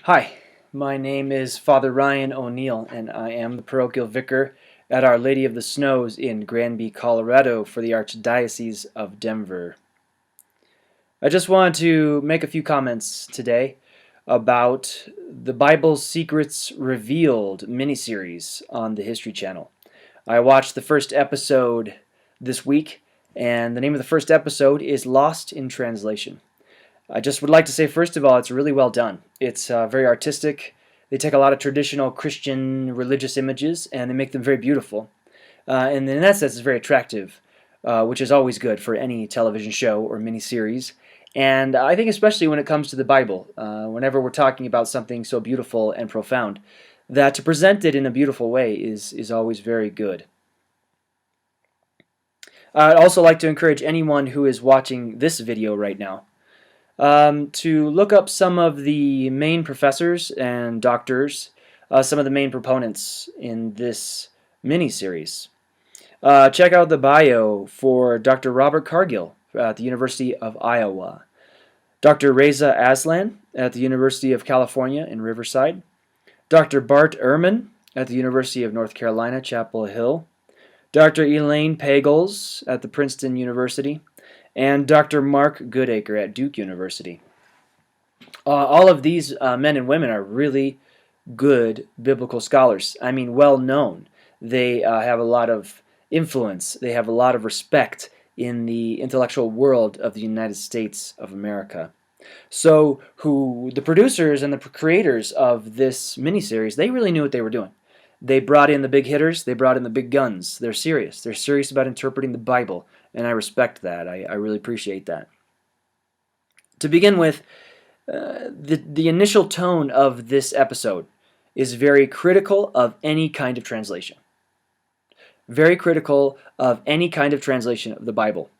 Hi, my name is Father Ryan O'Neill, and I am the parochial vicar at Our Lady of the Snows in Granby, Colorado for the Archdiocese of Denver. I just wanted to make a few comments today about the Bible Secrets Revealed miniseries on the History Channel. I watched the first episode this week, and the name of the first episode is Lost in Translation. I just would like to say, first of all, it's really well done. It's very artistic. They take a lot of traditional Christian religious images and they make them very beautiful. And in that sense, it's very attractive, which is always good for any television show or miniseries. And I think especially when it comes to the Bible, whenever we're talking about something so beautiful and profound, that to present it in a beautiful way is always very good. I'd also like to encourage anyone who is watching this video right now to look up some of the main professors and doctors, some of the main proponents in this mini-series. Check out the bio for Dr. Robert Cargill at the University of Iowa, Dr. Reza Aslan at the University of California in Riverside, Dr. Bart Ehrman at the University of North Carolina, Chapel Hill, Dr. Elaine Pagels at the Princeton University, and Dr. Mark Goodacre at Duke University. All of these men and women are really good biblical scholars. I mean, well known. They have a lot of influence. They have a lot of respect in the intellectual world of the United States of America. So the producers and the creators of this miniseries, they really knew what they were doing. They brought in the big hitters. They brought in the big guns. They're serious. They're serious about interpreting the Bible, and I respect that. I really appreciate that. To begin with, the initial tone of this episode is very critical of any kind of translation. Very critical of any kind of translation of the Bible.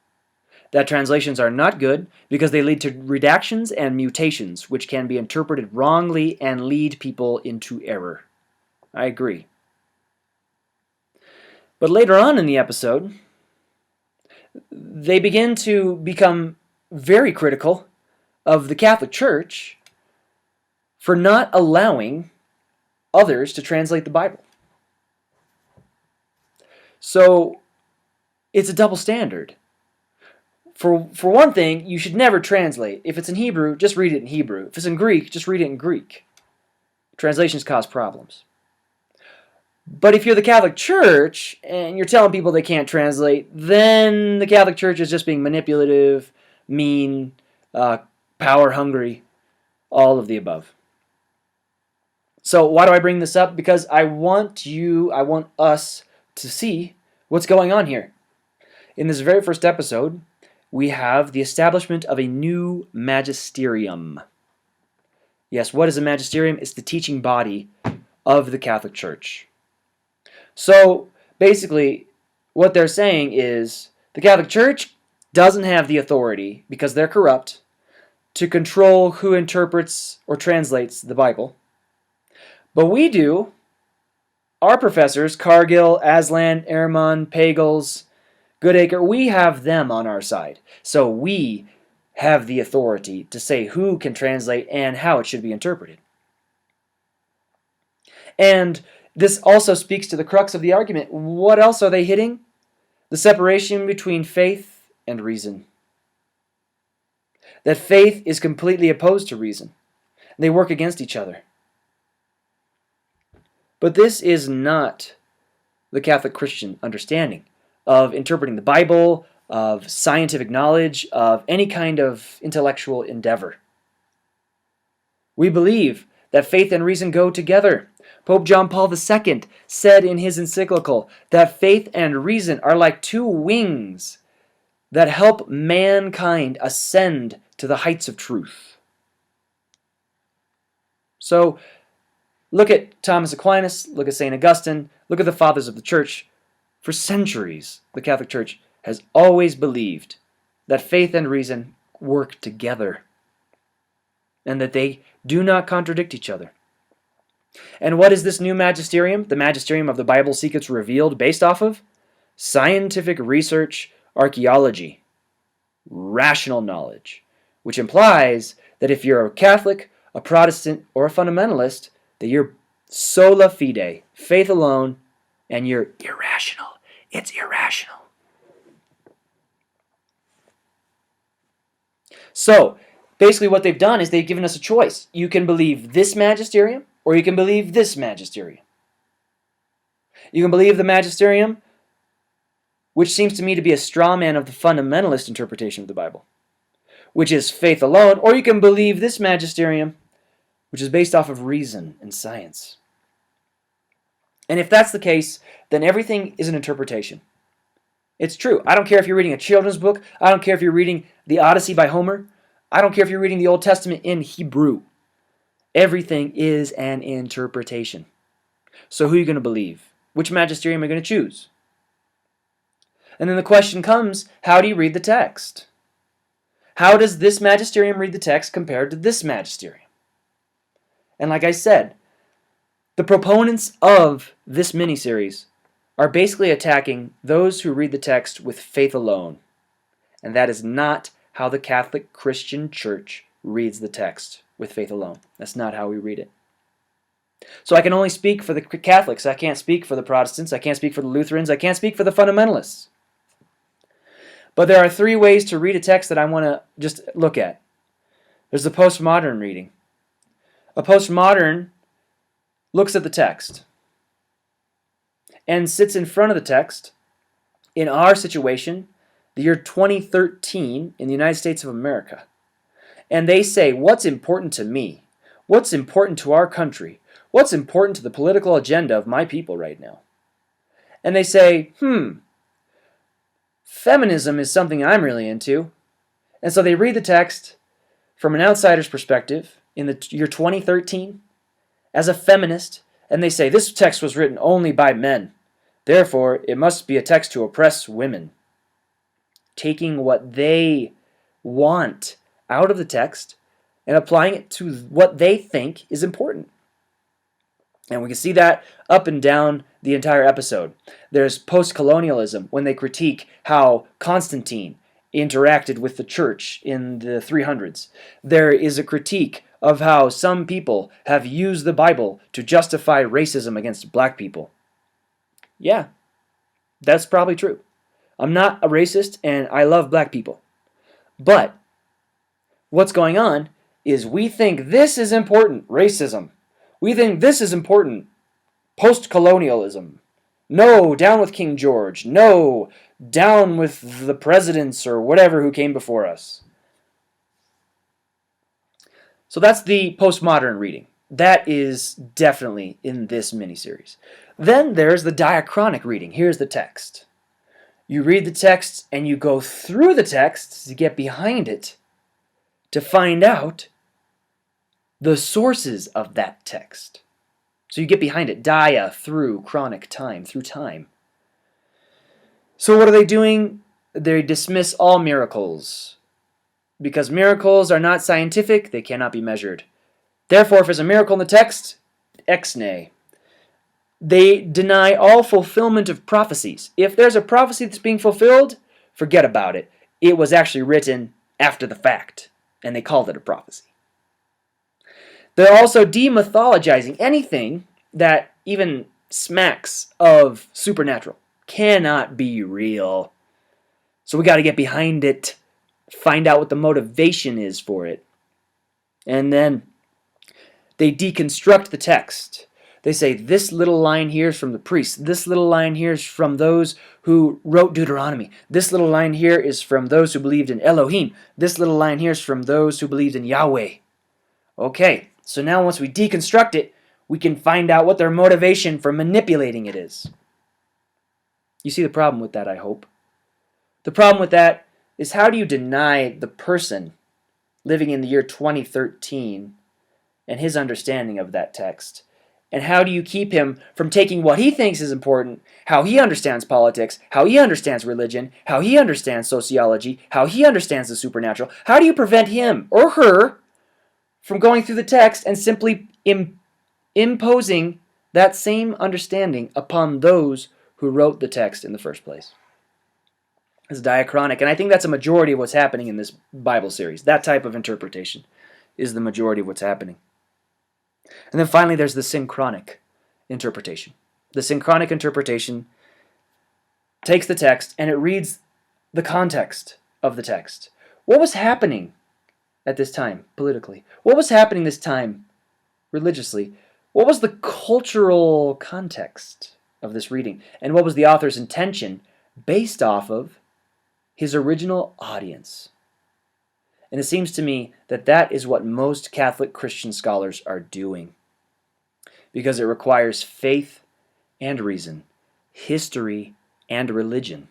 That translations are not good because they lead to redactions and mutations, which can be interpreted wrongly and lead people into error. I agree. But later on in the episode, they begin to become very critical of the Catholic Church for not allowing others to translate the Bible. So it's a double standard. For one thing, you should never translate. If it's in Hebrew, just read it in Hebrew. If it's in Greek, just read it in Greek. Translations cause problems. But if you're the Catholic Church and you're telling people they can't translate, then the Catholic Church is just being manipulative, mean, power-hungry, all of the above. So why do I bring this up? Because I want us to see what's going on here. In this very first episode, we have the establishment of a new magisterium. Yes, what is a magisterium? It's the teaching body of the Catholic Church. So basically, what they're saying is the Catholic Church doesn't have the authority, because they're corrupt, to control who interprets or translates the Bible. But we do. Our professors, Cargill, Aslan, Ehrman, Pagels, Goodacre, we have them on our side. So we have the authority to say who can translate and how it should be interpreted. And this also speaks to the crux of the argument. What else are they hitting? The separation between faith and reason. That faith is completely opposed to reason. They work against each other. But this is not the Catholic Christian understanding of interpreting the Bible, of scientific knowledge, of any kind of intellectual endeavor. We believe that faith and reason go together. Pope John Paul II said in his encyclical that faith and reason are like two wings that help mankind ascend to the heights of truth. So, look at Thomas Aquinas, look at St. Augustine, look at the fathers of the Church. For centuries, the Catholic Church has always believed that faith and reason work together and that they do not contradict each other. And what is this new magisterium? The magisterium of the Bible Secrets Revealed based off of? Scientific research, archaeology, rational knowledge, which implies that if you're a Catholic, a Protestant or a fundamentalist, that you're sola fide, faith alone, and you're irrational. It's irrational. So, basically what they've done is they've given us a choice. You can believe this magisterium, or you can believe this magisterium. You can believe the magisterium, which seems to me to be a straw man of the fundamentalist interpretation of the Bible, which is faith alone, or you can believe this magisterium, which is based off of reason and science. And if that's the case, then everything is an interpretation. It's true. I don't care if you're reading a children's book. I don't care if you're reading the Odyssey by Homer. I don't care if you're reading the Old Testament in Hebrew. Everything is an interpretation. So who are you going to believe? Which magisterium are you going to choose? And then the question comes, how do you read the text? How does this magisterium read the text compared to this magisterium? And like I said, the proponents of this mini-series are basically attacking those who read the text with faith alone. And that is not how the Catholic Christian Church reads the text, with faith alone. That's not how we read it. So I can only speak for the Catholics. I can't speak for the Protestants. I can't speak for the Lutherans. I can't speak for the fundamentalists. But there are three ways to read a text that I want to just look at. There's the postmodern reading. A postmodern looks at the text and sits in front of the text. In our situation, the year 2013 in the United States of America. And they say, what's important to me? What's important to our country? What's important to the political agenda of my people right now? And they say, feminism is something I'm really into. And so they read the text from an outsider's perspective in the year 2013 as a feminist, and they say, this text was written only by men. Therefore, it must be a text to oppress women. Taking what they want out of the text and applying it to what they think is important. And we can see that up and down the entire episode. There's post-colonialism when they critique how Constantine interacted with the church in the 300s. There is a critique of how some people have used the Bible to justify racism against black people. Yeah, that's probably true. I'm not a racist and I love black people. But what's going on is we think this is important, racism. We think this is important, post-colonialism. No, down with King George. No, down with the presidents or whatever who came before us. So that's the postmodern reading. That is definitely in this miniseries. Then there's the diachronic reading. Here's the text. You read the text and you go through the text to get behind it to find out the sources of that text. So you get behind it, dia, through, chronic, time, through time. So what are they doing? They dismiss all miracles. Because miracles are not scientific, they cannot be measured. Therefore, if there's a miracle in the text, ex nay. They deny all fulfillment of prophecies. If there's a prophecy that's being fulfilled, forget about it. It was actually written after the fact, and they called it a prophecy. They're also demythologizing anything that even smacks of supernatural. Cannot be real. So we got to get behind it, find out what the motivation is for it. And then they deconstruct the text. They say this little line here is from the priests. This little line here is from those who wrote Deuteronomy. This little line here is from those who believed in Elohim. This little line here is from those who believed in Yahweh. Okay, so now once we deconstruct it, we can find out what their motivation for manipulating it is. You see the problem with that, I hope. The problem with that is, how do you deny the person living in the year 2013 and his understanding of that text? And how do you keep him from taking what he thinks is important, how he understands politics, how he understands religion, how he understands sociology, how he understands the supernatural? How do you prevent him or her from going through the text and simply imposing that same understanding upon those who wrote the text in the first place? It's diachronic, and I think that's a majority of what's happening in this Bible series, that type of interpretation. is the majority of what's happening. And then finally, there's the synchronic interpretation. The synchronic interpretation takes the text and it reads the context of the text. What was happening at this time politically? What was happening this time religiously? What was the cultural context of this reading? And what was the author's intention based off of his original audience? And it seems to me that that is what most Catholic Christian scholars are doing, because it requires faith and reason, history and religion.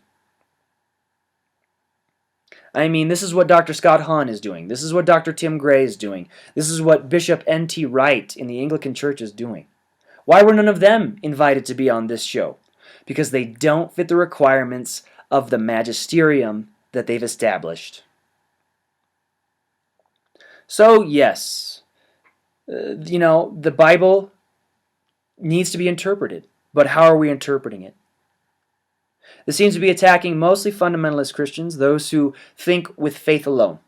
I mean, this is what Dr. Scott Hahn is doing. This is what Dr. Tim Gray is doing. This is what Bishop N.T. Wright in the Anglican Church is doing. Why were none of them invited to be on this show? Because they don't fit the requirements of the magisterium that they've established. So, yes, the Bible needs to be interpreted, but how are we interpreting it? This seems to be attacking mostly fundamentalist Christians, those who think with faith alone.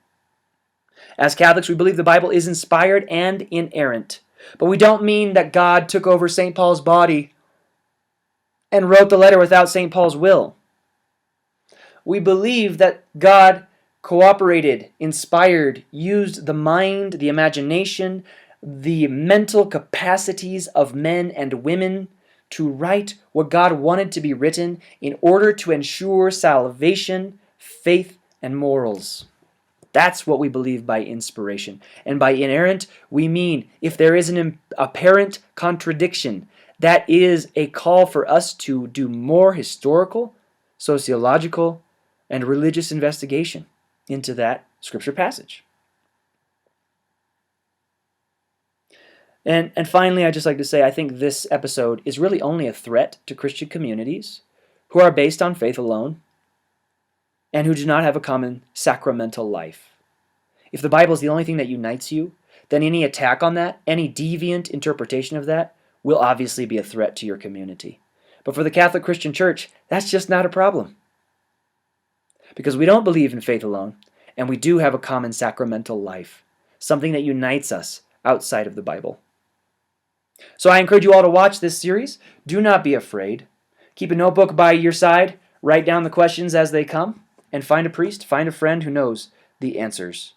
As Catholics, we believe the Bible is inspired and inerrant, but we don't mean that God took over St. Paul's body and wrote the letter without St. Paul's will. We believe that God cooperated, inspired, used the mind, the imagination, the mental capacities of men and women to write what God wanted to be written in order to ensure salvation, faith, and morals. That's what we believe by inspiration. And by inerrant, we mean if there is an apparent contradiction, that is a call for us to do more historical, sociological, and religious investigation into that scripture passage. And finally, I'd just like to say I think this episode is really only a threat to Christian communities who are based on faith alone and who do not have a common sacramental life. If the Bible is the only thing that unites you, then any attack on that, any deviant interpretation of that, will obviously be a threat to your community. But for the Catholic Christian Church, that's just not a problem. Because we don't believe in faith alone, and we do have a common sacramental life, something that unites us outside of the Bible. So I encourage you all to watch this series. Do not be afraid. Keep a notebook by your side, write down the questions as they come, and find a priest, find a friend who knows the answers.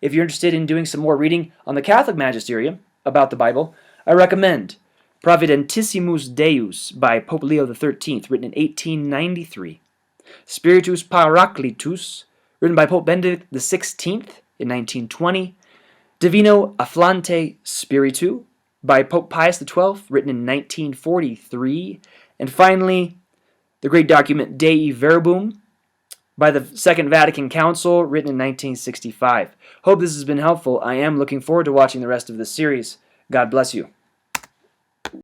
If you're interested in doing some more reading on the Catholic Magisterium about the Bible, I recommend Providentissimus Deus by Pope Leo XIII, written in 1893. Spiritus Paraclitus, written by Pope Benedict XVI in 1920. Divino Afflante Spiritu by Pope Pius XII, written in 1943. And finally, the great document Dei Verbum by the Second Vatican Council, written in 1965. Hope this has been helpful. I am looking forward to watching the rest of this series. God bless you.